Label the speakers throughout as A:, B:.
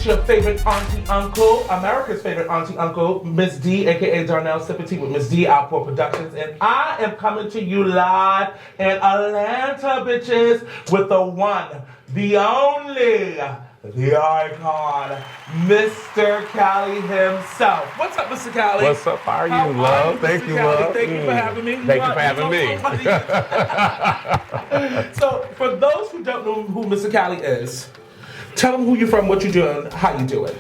A: It's your favorite auntie uncle, America's favorite auntie uncle, Miss D, aka Darnell, Sippin with Miss D, OUTPour Productions, and I am coming to you live in Atlanta, bitches, with the one, the only, the icon, Mr.Cali himself. What's up, Mr. Cali?
B: What's up? How are you, love? Thank you, love.
A: Thank you for having me.
B: Thank you for having
A: me. So, for those who don't know who Mr. Cali is, tell them who you're from, what you're doing, how you do it.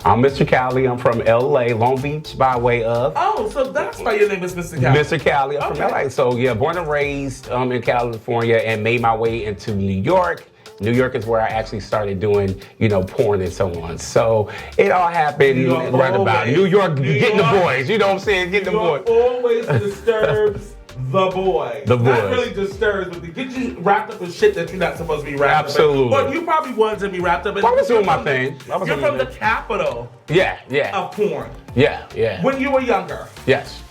B: I'm Mr. Cali. I'm from LA, Long Beach by way of.
A: Oh, so that's why your name is Mr. Cali.
B: Mr. Cali. I'm from LA. So yeah, born and raised in California and made my way into New York. New York is where I actually started doing, porn and so on. So it all happened right about New York, getting the boys. You know what I'm saying? Getting the boys.
A: Always disturbs the boy.
B: The boys.
A: Not really disturbs, but get you wrapped up in shit that you're not supposed to be wrapped
B: Absolutely.
A: up in. Well, you probably wanted to be wrapped up in.
B: I was doing my thing.
A: You're from the capital of porn.
B: Yeah.
A: When you were younger.
B: Yes.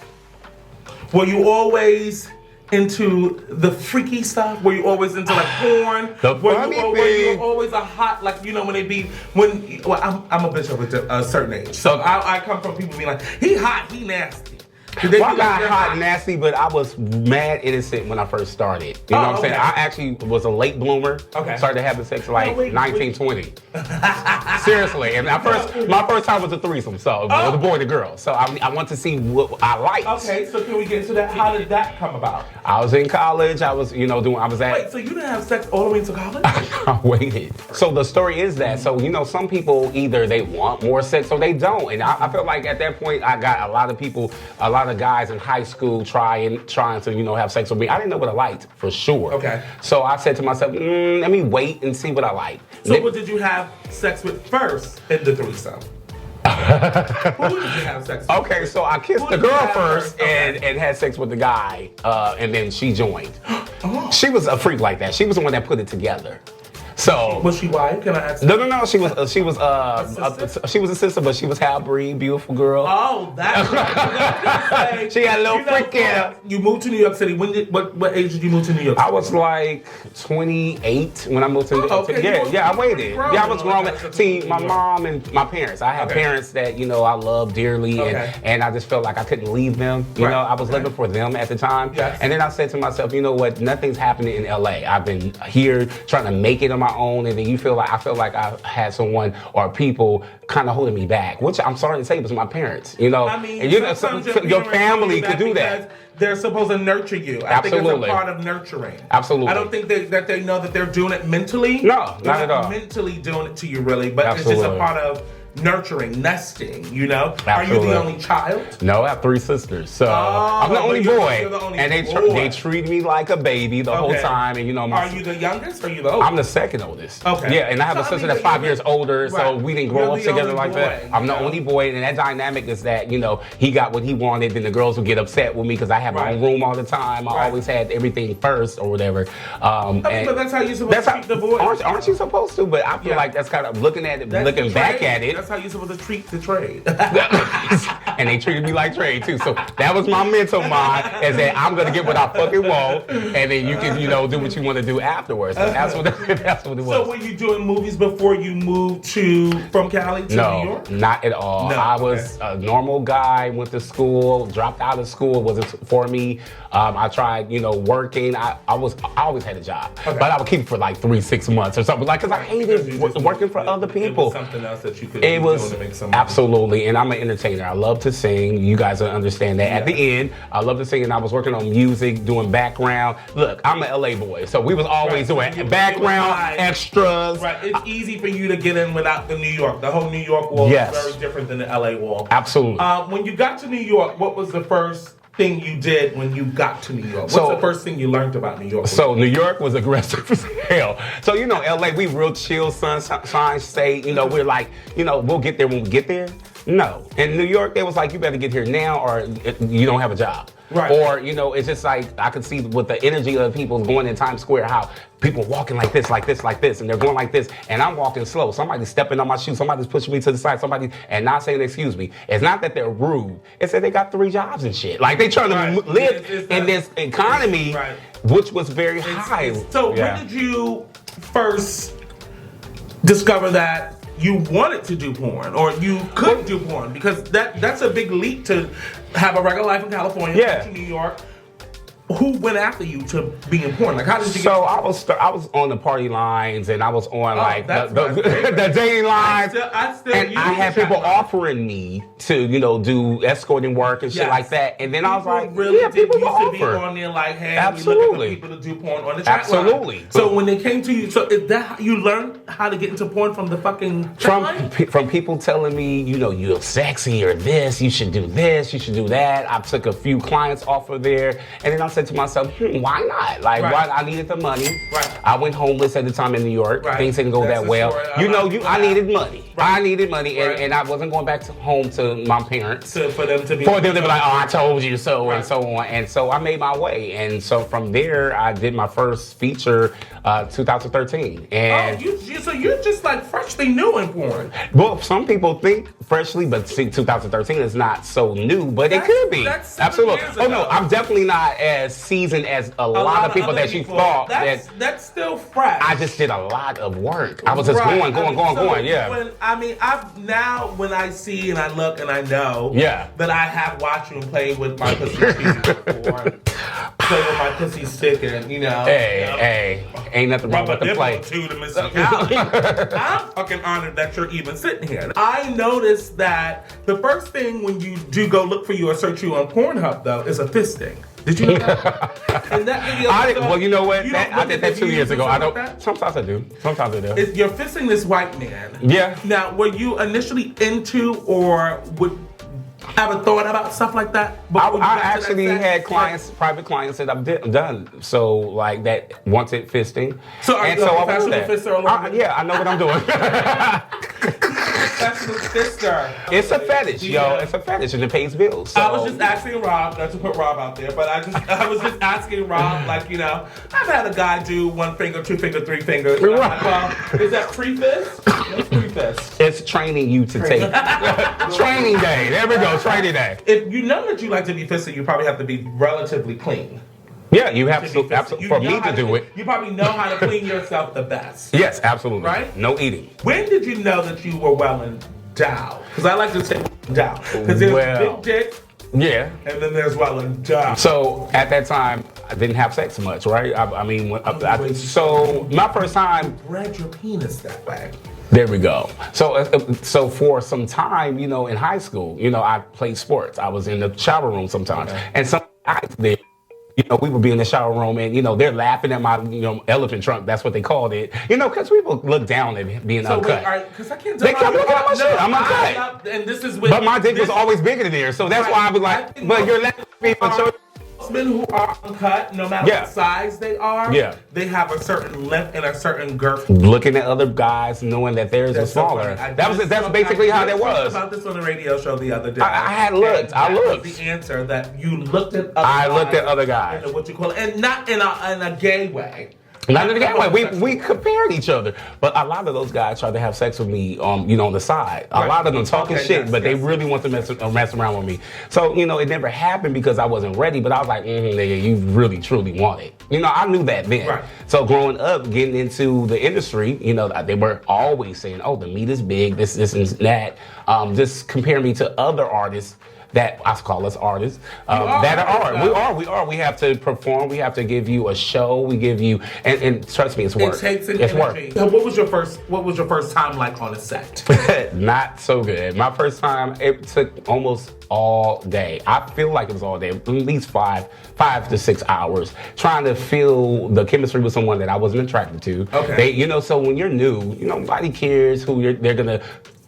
A: Were you always into the freaky stuff? Were you always into like porn? Were you always a hot, like, when they be, I'm a bitch of a certain age. So I come from people being like, he hot, he nasty.
B: Well, I got hot and nasty, but I was mad innocent when I first started. You know what I'm saying? I actually was a late bloomer. Started having sex like 19, 20. Seriously. And my first time was a threesome, so it was a boy and a girl. So I want to see what I liked.
A: Okay, so can we get into that? How did that come about?
B: I was in college. I was, Wait,
A: so you didn't have sex all the way to college?
B: I waited. So the story is that, some people either they want more sex or they don't. And I feel like at that point, I got a lot of guys in high school trying to, have sex with me. I didn't know what I liked, for sure.
A: Okay.
B: So I said to myself, let me wait and see what I like.
A: So what did you have sex with first in the threesome? Who did you have sex with?
B: Okay, so I kissed the girl first and had sex with the guy, and then she joined. She was a freak like that. She was the one that put it together. So
A: was she white? Can I ask?
B: No. She was a sister, but she was half breed, beautiful girl.
A: Oh, that's right.
B: She had a little freak in her.
A: You moved to New York City. What age did you move to New York City?
B: I was like 28 when I moved to New York City. I waited. Yeah, I was grown. See, my mom and my parents. I have parents that I love dearly, and I just felt like I couldn't leave them. I was living for them at the time.
A: Yes.
B: And then I said to myself, you know what? Nothing's happening in LA. I've been here trying to make it on my own, and then I feel like I had someone or people kind of holding me back, which I'm sorry to say was my parents.
A: I mean,
B: and your family could do that.
A: They're supposed to nurture you. I think it's a part of nurturing.
B: Absolutely.
A: I don't think that they know that they're doing it mentally.
B: No, not at all.
A: Mentally doing it to you, really, but
B: Absolutely.
A: It's just a part of nurturing, nesting,
B: Absolutely.
A: Are you the only child?
B: No, I have 3 sisters. So I'm the only boy.
A: You're the only
B: and they treat me like a baby the whole time. And
A: are you the youngest or are you the oldest?
B: I'm the second oldest.
A: Okay.
B: Yeah, and I have a sister that's 5 years older, so we didn't grow up together like that. I'm the only boy, and that dynamic is that, he got what he wanted, then the girls would get upset with me because I have my own room all the time. I always had everything first or whatever.
A: But that's how you're supposed to treat the boys.
B: Aren't you supposed to? But I feel like that's kind of looking back at it.
A: That's how you're supposed to treat the trade.
B: And they treated me like trade too. So that was my mental mind, is that I'm gonna get what I fucking want, and then you can, do what you want to do afterwards. So that's what it was.
A: So were you doing movies before you moved from Cali to New York?
B: No, not at all.
A: No,
B: I was a normal guy, went to school, dropped out of school, wasn't for me. I tried, working. I always had a job, but I would keep it for like 3-6 months or something, because I hated working for other people.
A: It was something else that you could be doing to make some money.
B: Absolutely, and I'm an entertainer. I love to sing. You guys will understand that. At the end, I love to sing, and I was working on music, doing background. Look, I'm an LA boy, so we was always doing background, extras.
A: Right, it's easy for you to get in without the New York. The whole New York wall is very different than the LA wall.
B: Absolutely.
A: When you got to New York, what was the first thing you did when you got to New York? What's the first thing you learned about New York?
B: So New York was aggressive as hell. So LA, we real chill, sunshine state. We're like, we'll get there when we get there. No. In New York, they was like, you better get here now or you don't have a job.
A: Right.
B: Or, it's just like, I could see with the energy of people going in Times Square, how people walking like this, and they're going like this, and I'm walking slow. Somebody's stepping on my shoe, somebody's pushing me to the side, and not saying excuse me. It's not that they're rude. It's that they got 3 jobs and shit. Like, they trying to live in this economy, which was very high.
A: So when did you first discover that you wanted to do porn or you could do porn? Because that's a big leap to have a regular life in California, to New York. Who went after you to be in porn? Like, how did you get?
B: So I was on the party lines, and I was on the dating lines. I had people offering me to, do escorting work and shit like that. And then I was like,
A: really
B: people
A: used to be
B: offer.
A: on there like, hey,
B: absolutely,
A: we looking for people to do porn on the chat
B: absolutely.
A: line. So when they came to you, so is that how you learned how to get into porn from the fucking
B: from people telling me, you're sexy or this, you should do this, you should do that. I took a few clients off of there, and then I said to myself, why not? Like, why? I needed the money.
A: Right.
B: I went homeless at the time in New York.
A: Right.
B: Things didn't go that well. I needed money.
A: Right.
B: I needed money, and I wasn't going back home to my parents
A: for them to be
B: like, oh, I told you so, and so on. And so I made my way, and so from there I did my first feature, 2013. And
A: so you're just like freshly new in porn.
B: Well, some people think freshly, but see, 2013 is not so new, but it could be. Absolutely. Oh no, I'm definitely not as seasoned as a lot of people that you thought.
A: That's still fresh.
B: I just did a lot of work. I was just going. Yeah.
A: When I see and I look and I know that I have watched you and played with my pussy before. Play with my pussy stick and
B: Hey, ain't nothing wrong with the play.
A: To Mr.Cali. I'm fucking honored that you're even sitting here. I noticed that the first thing when you do go look for you or search you on Pornhub though is a fisting. Did you know that? In that video,
B: well, you know what? I did that 2 years ago. I don't. Sometimes I do.
A: You're fisting this white man.
B: Yeah.
A: Now, were you initially into or would ever thought about stuff like that?
B: I actually had private clients that I've done. So like that wanted fisting.
A: So are you a professional fister?
B: Yeah, I know what I'm doing.
A: Professional fister.
B: It's a fetish, yo. It's a fetish, and it pays bills. So.
A: I was just asking Rob, not to put Rob out there, but I was just asking Rob, like, I've had a guy do 1 finger, 2 finger, 3 fingers. Like, well, is that pre-fist? What's pre-fist?
B: It's training you to take training day. There we go, training day.
A: If you know that you like to be fisted, you probably have to be relatively clean.
B: Yeah, you have to. Absolutely. For me to do it,
A: you probably know how to clean yourself the best.
B: Yes, absolutely.
A: Right?
B: No eating.
A: When did you know that you were well endowed? Because I like to say endowed. Because there's big dick.
B: Yeah.
A: And then there's well endowed.
B: So at that time, I didn't have sex much, right? So my first time.
A: You bred your penis that way.
B: There we go. So for some time, in high school, I played sports. I was in the shower room sometimes, and some guys there. We would be in the shower room and, they're laughing at my, elephant trunk. That's what they called it. Because people look down at being uncut.
A: Because I can't
B: They kept looking at my shit. I'm uncut.
A: And this is
B: but my dick was always bigger than theirs. So that's why I was like, but you're laughing at me.
A: Men who are uncut, no matter what size they are, they have a certain length and a certain girth.
B: Looking at other guys, knowing that theirs was smaller. That's basically how that was.
A: I talked about this on the radio show the other day.
B: I had looked. I looked.
A: The answer that you looked at.
B: I looked at other guys.
A: What you call it, and not in a gay way.
B: Not in a gay way. We compared each other, but a lot of those guys tried to have sex with me, on the side. A lot of them talking shit, but they really want to mess around with me. So it never happened because I wasn't ready. But I was like, nigga, you really truly want it. I knew that then. Right. So growing up, getting into the industry, they were always saying, "Oh, the meat is big. This and that." Just compare me to other artists. That I call us artists that are. We are. We have to perform. We have to give you a show. We give you, and trust me, it's work.
A: It takes an
B: energy.
A: Work. So what was your first time like on a set?
B: Not so good. My first time, it took almost all day. I feel like it was all day, at least 5 to 6 hours, trying to feel the chemistry with someone that I wasn't attracted to. Okay. So when you're new, nobody cares who they're gonna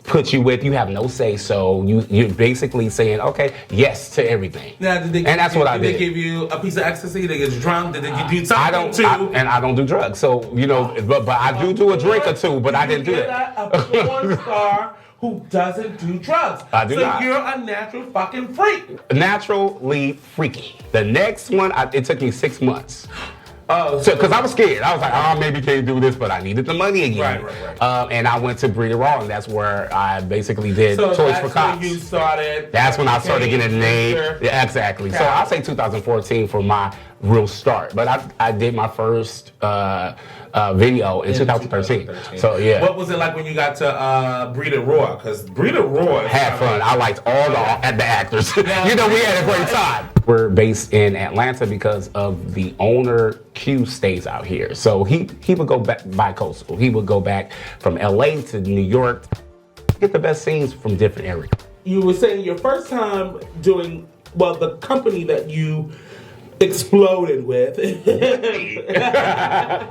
B: put you with. You have no say, so you're basically saying okay, yes to everything.
A: Now,
B: and that's what I did.
A: Did they give you a piece of ecstasy? Did they get you drunk? Did they give you something?
B: I don't do drugs, so but I do a drink or two, but I didn't do that.
A: A porn star who doesn't do drugs.
B: I do not.
A: So you're a natural fucking freak.
B: Naturally freaky. The next one, it took me 6 months. Because I was scared. I was like, maybe can't do this, but I needed the money again. Right. And I went to Breeder Raw, and that's where I basically did Toys for Cops.
A: You started.
B: That's when I started getting a name. Yeah, exactly. So I'll say 2014 for my real start. But I did my first video in 2013. So yeah.
A: What was it like when you got to Breed It Raw? Because Breed It Raw
B: had fun. I liked all the actors. We had a great time. We're based in Atlanta because of the owner. Q stays out here, so he would go back bi-coastal. He would go back from LA to New York, get the best scenes from different areas.
A: You were saying your first time doing the company that you exploded with.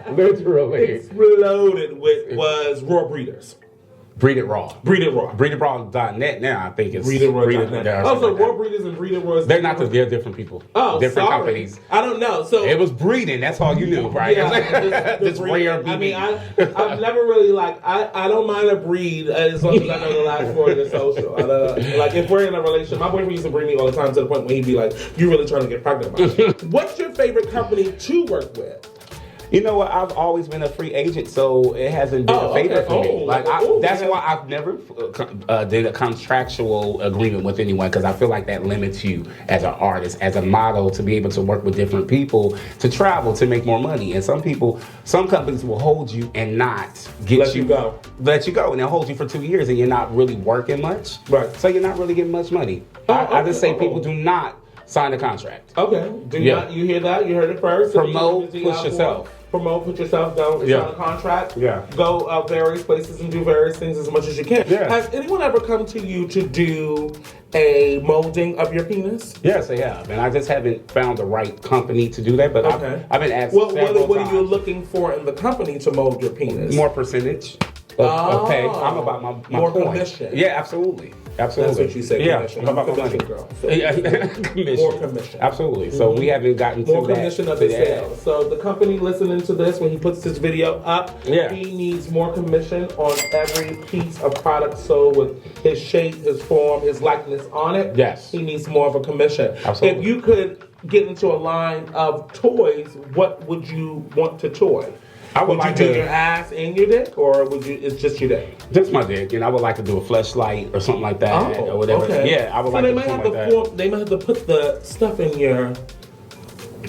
B: Literally
A: exploded with was Raw Breeders.
B: Breed It Raw.
A: Breed It Raw.
B: BreedItRaw.net now, I think it's
A: BreedItRaw.net. Oh, so Raw Breeders and Breed It Raw.
B: They're not they're different people.
A: Oh,
B: different
A: sorry.
B: companies.
A: I don't know. So
B: it was breeding, that's all you knew, right?
A: Yeah,
B: this rare BB.
A: I mean, I've never really I don't mind a breed as long as I know the last four of your social. I don't know. Like if we're in a relationship, my boyfriend used to bring me all the time to the point where he'd be like, "You really trying to get pregnant by me?" What's your favorite company to work with?
B: You know what? I've always been a free agent, so it hasn't been a favor for me. That's why I've never did a contractual agreement with anyone, because I feel like that limits you as an artist, as a model, to be able to work with different people, to travel, to make more money. And some companies will hold you and not let you go, and they'll hold you for 2 years, and you're not really working much.
A: Right.
B: So you're not really getting much money. I just say people do not sign a contract.
A: Okay. Not. You hear that? You heard it first.
B: Promote, push yourself.
A: Promote, put yourself down, sign a contract, go various places and do various things as much as you can.
B: Yeah.
A: Has anyone ever come to you to do a molding of your penis?
B: Yes, they have. And I just haven't found the right company to do that, but I've been asked
A: what
B: times.
A: Are you looking for in the company to mold your penis?
B: More percentage of pay. I'm about my
A: more
B: point.
A: Commission.
B: Yeah, absolutely.
A: That's what you said.
B: Yeah,
A: commission.
B: I'm about my money.
A: Girl.
B: Commission.
A: More commission.
B: Absolutely. So we haven't gotten to
A: more commission of the sales. So the company listening to this, when he puts this video up, he needs more commission on every piece of product sold with his shape, his form, his likeness on it.
B: Yes.
A: He needs more of a commission.
B: Absolutely.
A: If you could get into a line of toys, what would you want to toy? Would you do your ass and your dick, or it's just your dick?
B: Just my dick, and I would like to do a fleshlight or something like that, or whatever.
A: Okay.
B: Yeah, I would like to do something like that.
A: They might have to put the stuff in your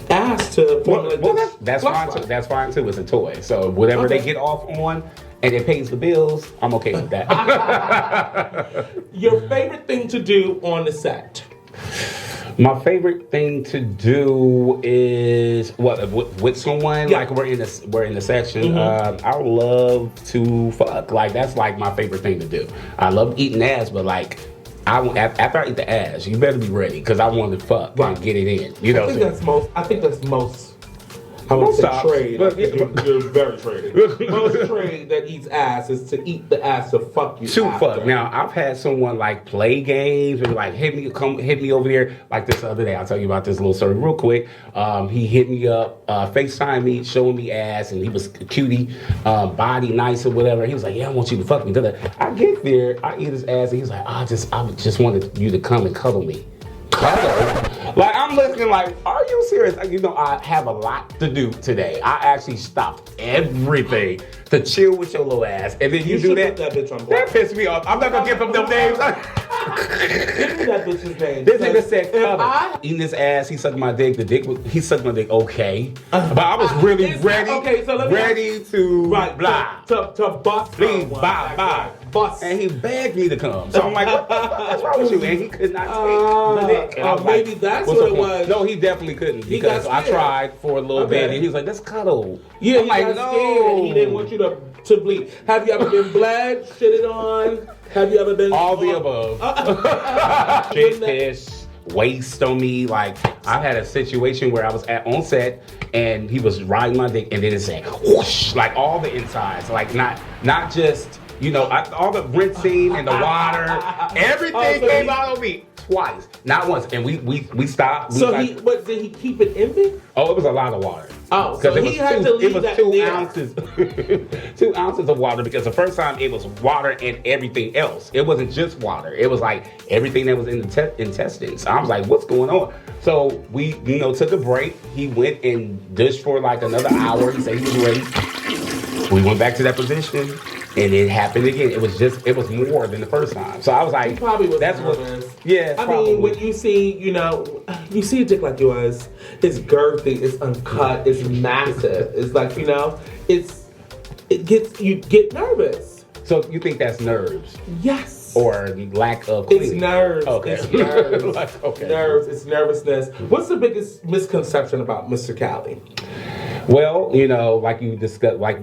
A: ass to formulate
B: that's fine too. That's fine too. It's a toy, so whatever they get off on, and it pays the bills, I'm okay with that.
A: Your favorite thing to do on the set?
B: My favorite thing to do is with someone, like we're in the section. I love to fuck. Like that's like my favorite thing to do. I love eating ass, but like after I eat the ass, you better be ready, because I want to fuck and get it in. You know,
A: I think that's most. I would say trade. You're very trading. Most trade that eats ass is to eat the ass to fuck you.
B: Fuck. Now I've had someone like play games and like hit me over there. Like this other day, I'll tell you about this little story real quick. He hit me up, FaceTime me, showing me ass, and he was a cutie, body nice or whatever. He was like, "Yeah, I want you to fuck me." I get there, I eat his ass, and he's like, I just wanted you to come and cuddle me. Like I'm listening like, are you serious? You know, I have a lot to do today. I actually stopped everything to chill with your little ass, and then you do that.
A: Put that bitch on
B: that pissed me off. I'm not gonna give him them names.
A: Give me that bitch's name.
B: This nigga said, eating his ass, he sucked my dick. He sucked my dick, okay. But I was really ready to
A: bust.
B: Please, bye.
A: Bust.
B: And he begged me to come. So I'm like, what the fuck is wrong with you? And he could not take the dick. And
A: maybe that's what it was.
B: No, he definitely couldn't, because I tried for a little bit, and he was like, let's cuddle.
A: Yeah,
B: I'm like, no.
A: He didn't want you to bleed. Have you ever been bled, shitted on? Have you ever been...
B: All the above. Shit, piss, waste on me. Like, I had a situation where I was on set, and he was riding my dick, and then it said, whoosh, like all the insides. Like, not just... You know, all the rinsing and the water, everything came out on me twice, not once. And we stopped.
A: Did he keep it empty?
B: Oh, it was a lot of water.
A: Oh, so he had to leave that there.
B: 2 ounces. 2 ounces of water, because the first time it was water and everything else. It wasn't just water. It was like everything that was in the intestines. I was like, what's going on? So we, took a break. He went and dished for like another hour. He said he was ready. We went back to that position. And it happened again. It was more than the first time. So I was like,
A: he probably was nervous.
B: Yeah,
A: I
B: probably.
A: mean, when you see, you see a dick like yours, it's girthy, it's uncut, it's massive. It's like, you get nervous.
B: So you think that's nerves?
A: Yes.
B: Or lack of cleaning?
A: It's nerves.
B: Okay.
A: It's nerves.
B: Okay.
A: Nerves. It's nervousness. What's the biggest misconception about Mr. Cali?
B: Well, like we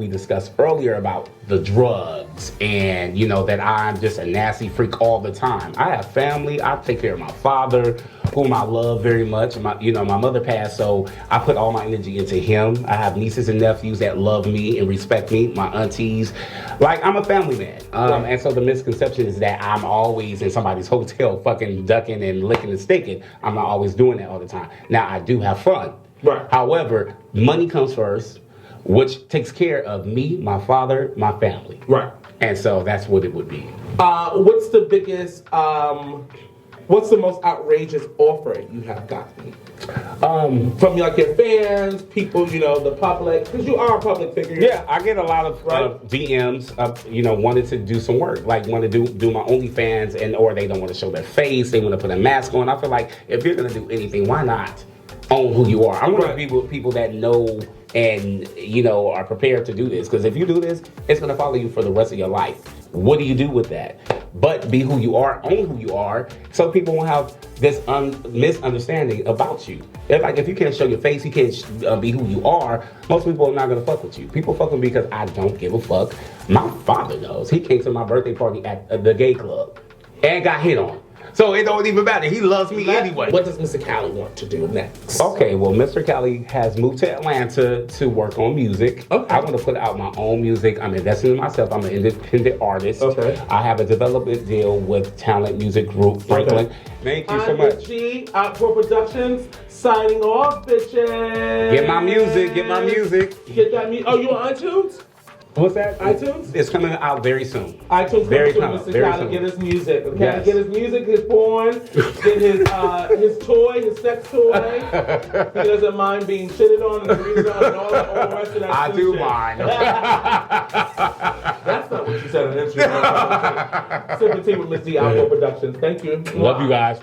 B: discussed earlier about the drugs and, that I'm just a nasty freak all the time. I have family. I take care of my father, whom I love very much. My mother passed, so I put all my energy into him. I have nieces and nephews that love me and respect me, my aunties. Like, I'm a family man.
A: Right.
B: And so the misconception is that I'm always in somebody's hotel fucking ducking and licking and sticking. I'm not always doing that all the time. Now, I do have fun.
A: Right.
B: However, money comes first, which takes care of me, my father, my family.
A: Right.
B: And so that's what it would be.
A: What's the biggest, what's the most outrageous offer you have gotten? From like your fans, people, the public, because you are a public figure.
B: Yeah, I get a lot of
A: Right.
B: DMs of, wanted to do some work, like want to do my OnlyFans, or they don't want to show their face, they want to put a mask on. I feel like if you're going to do anything, why not own who you are? I want to be with people that know and, are prepared to do this. Because if you do this, it's going to follow you for the rest of your life. What do you do with that? But be who you are, own who you are, so people won't have this misunderstanding about you. If you can't show your face, you can't be who you are, most people are not going to fuck with you. People fuck with me because I don't give a fuck. My father knows. He came to my birthday party at the gay club and got hit on. So it don't even matter. He loves me anyway.
A: What does Mr. Cali want to do next?
B: Okay, well, Mr. Cali has moved to Atlanta to work on music.
A: Okay.
B: I want to put out my own music. I'm investing in myself. I'm an independent artist.
A: Okay.
B: I have a development deal with Talent Music Group, Franklin.
A: Okay.
B: Thank you so much.
A: G, OUTPour Productions, signing off, bitches.
B: Get my music. Get my music.
A: Get that music. Oh, you on iTunes?
B: What's that?
A: iTunes?
B: It's coming out very soon.
A: iTunes
B: Very
A: coming
B: soon,
A: soon.
B: very
A: Mr. Cali,
B: soon.
A: get his music. Okay,
B: Yes.
A: get his music, his porn, get his toy, his sex toy. He doesn't mind being shitted on and breathed on and all the rest of that.
B: I
A: cool
B: do
A: shit.
B: mind.
A: That's not what you said on Instagram. Sippin' Tea with Miss D, OUTPour Productions. Thank you.
B: Love you guys.